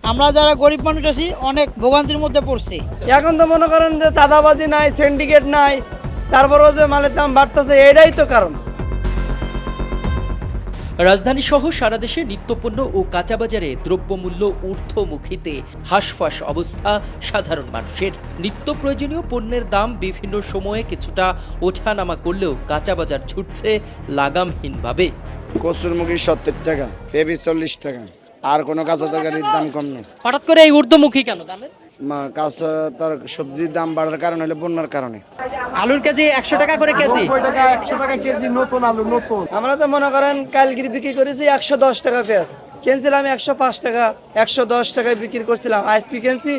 আমরা যারা গরিব মানুষ আছি অনেক ভোগান্তির মধ্যে পড়ছি। এখন তো মনে করেন যে চাঁদাবাজি নাই, সিন্ডিকেট নাই, তারপরেও যে মালের দাম বাড়তেছে, এটাই তো কারণ। রাজধানী সহ সারা দেশে নিত্যপণ্য ও কাঁচাবাজারে দ্রব্যমূল্য ঊর্ধ্বমুখীতে হাঁসফাঁস অবস্থা সাধারণ মানুষের। নিত্য প্রয়োজনীয় পণ্যের দাম বিভিন্ন সময়ে কিছুটা ওঠানামা করলেও কাঁচাবাজার ছুটছে লাগামহীনভাবে। কচুরমুখী 70 টাকা, পেঁপে 40 টাকা, আর কোনো কাঁচা তরকারির দাম কম নেই। হঠাৎ করে এই ঊর্ধ্বমুখী কেন দামের? কাঁচা তার সবজির দাম বাড়ার কারণে হলে বন্যার কারণে। আলুর কেজি 100 টাকা করে কেজি। 100 টাকা কেজি নতুন আলু নতুন। আমরা তো মনে করেন কালগির বিক্রি করেছি 110 টাকা পেঁয়াজ, কিনছিলাম 105 টাকা, 110 টাকায় বিক্রি করছিলাম। আজকে কিনছি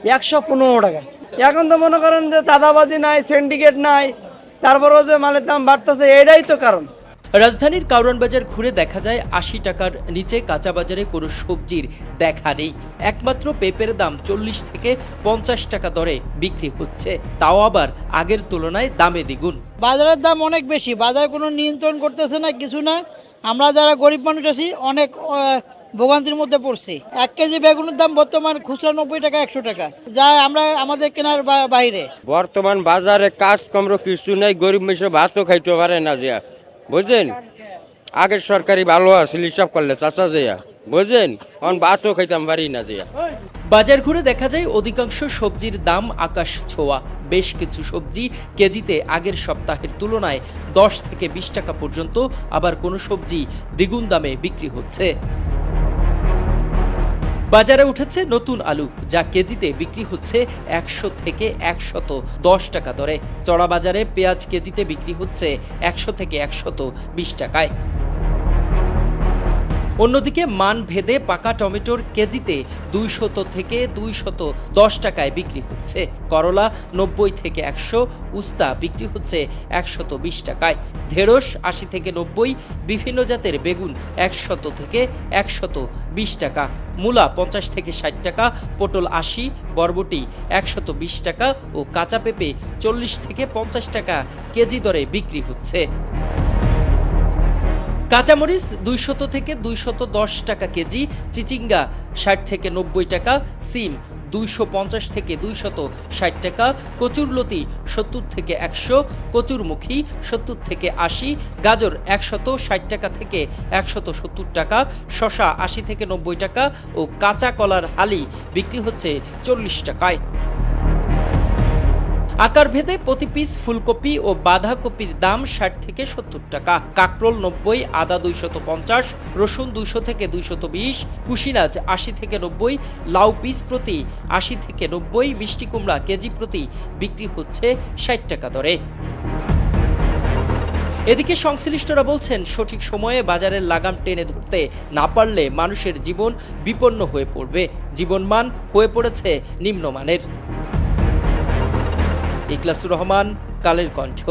115 টাকা। এখন তো মনে করেন যে চাঁদাবাজি নাই, সিন্ডিকেট নাই, তারপরেও যে মালের দাম বাড়তেছে, এটাই তো কারণ। রাজধানীর কারওয়ান বাজার ঘুরে দেখা যায় 80 টাকার নিচে কাঁচা বাজারে কোনো সবজির দেখা নেই। একমাত্র পেঁপের দাম 40 থেকে 50 টাকা দরে বিক্রি হচ্ছে, তাও আবার আগের তুলনায় দামে দ্বিগুণ। বাজারের দাম অনেক বেশি, বাজার কোনো নিয়ন্ত্রণ করতেছে না, কিছু না। আমরা যারা গরিব মানুষ আছি অনেক ভোগান্তির মধ্যে পড়ছি। 1 কেজি বেগুনের দাম বর্তমান খুচরা 90 টাকা, 100 টাকা, যা আমরা আমাদের কেনার বাইরে। বর্তমান বাজারে কাজ কমর কিছু নেই, গরিব মেশে ভাতও খাইতে পারে না দিয়া, বুঝলেন? আগের সরকারি ভালো আছিল হিসাব করলে চাচা দিয়া, বুঝলেন? এখন ভাতও খাইতাম পারি না দিয়া। বাজার ঘুরে দেখা যায় অধিকাংশ সবজির দাম আকাশ ছোঁয়া। বেশ কিছু সবজি কেজিতে আগের সপ্তাহের তুলনায় 10 থেকে 20 টাকা পর্যন্ত, আবার কোনো সবজি দ্বিগুণ দামে বিক্রি হচ্ছে। বাজারে উঠেছে নতুন আলু, যা কেজিতে বিক্রি হচ্ছে 100 থেকে 110 টাকা দরে। চড়া বাজারে পেঁয়াজ কেজিতে বিক্রি হচ্ছে 100 থেকে 120 টাকায়। অন্যদিকে মান ভেদে পাকা টমেটোর কেজিতে 200 থেকে 210 টাকায় বিক্রি হচ্ছে। করলা 90 থেকে 100, উস্তা বিক্রি হচ্ছে 120 টাকায়। ঢেঁড়স 80 থেকে 90, বিভিন্ন জাতের বেগুন 100 থেকে 120 টাকা, মূলা 50 থেকে 60 টাকা, পটল 80, বরবটি 120 টাকা ও কাঁচা পেঁপে 40 থেকে 50 টাকা কেজি দরে বিক্রি হচ্ছে। কাঁচামরিচ 200 থেকে 210 টাকা কেজি, চিচিঙ্গা 60 থেকে 90 টাকা, সিম 250 থেকে 260 টাকা, কচুরলতি 70 থেকে 100, কচুরমুখী 70 থেকে 80, গাজর 160 টাকা থেকে 170 টাকা, শসা 80 থেকে 90 টাকা ও কাঁচা কলার হালি বিক্রি হচ্ছে 40 টাকায়। আকার ভেদে প্রতি পিস ফুলকপি ও বাঁধাকপির দাম 60 থেকে 70 টাকা, কাকরোল 90, আদা 250, রসুন 200 থেকে 220, কুশিনাজ 80 থেকে 90, লাউ পিস প্রতি 80 থেকে 90, মিষ্টি কুমড়া কেজি প্রতি বিক্রি হচ্ছে 60 টাকা দরে। এদিকে সংশ্লিষ্টরা বলছেন, সঠিক সময়ে বাজারের লাগাম টেনে ধরতে না পারলে মানুষের জীবন বিপন্ন হয়ে পড়বে। জীবনমান হয়ে পড়েছে নিম্নমানের। ইখলাসুর রহমান, কালের কণ্ঠ।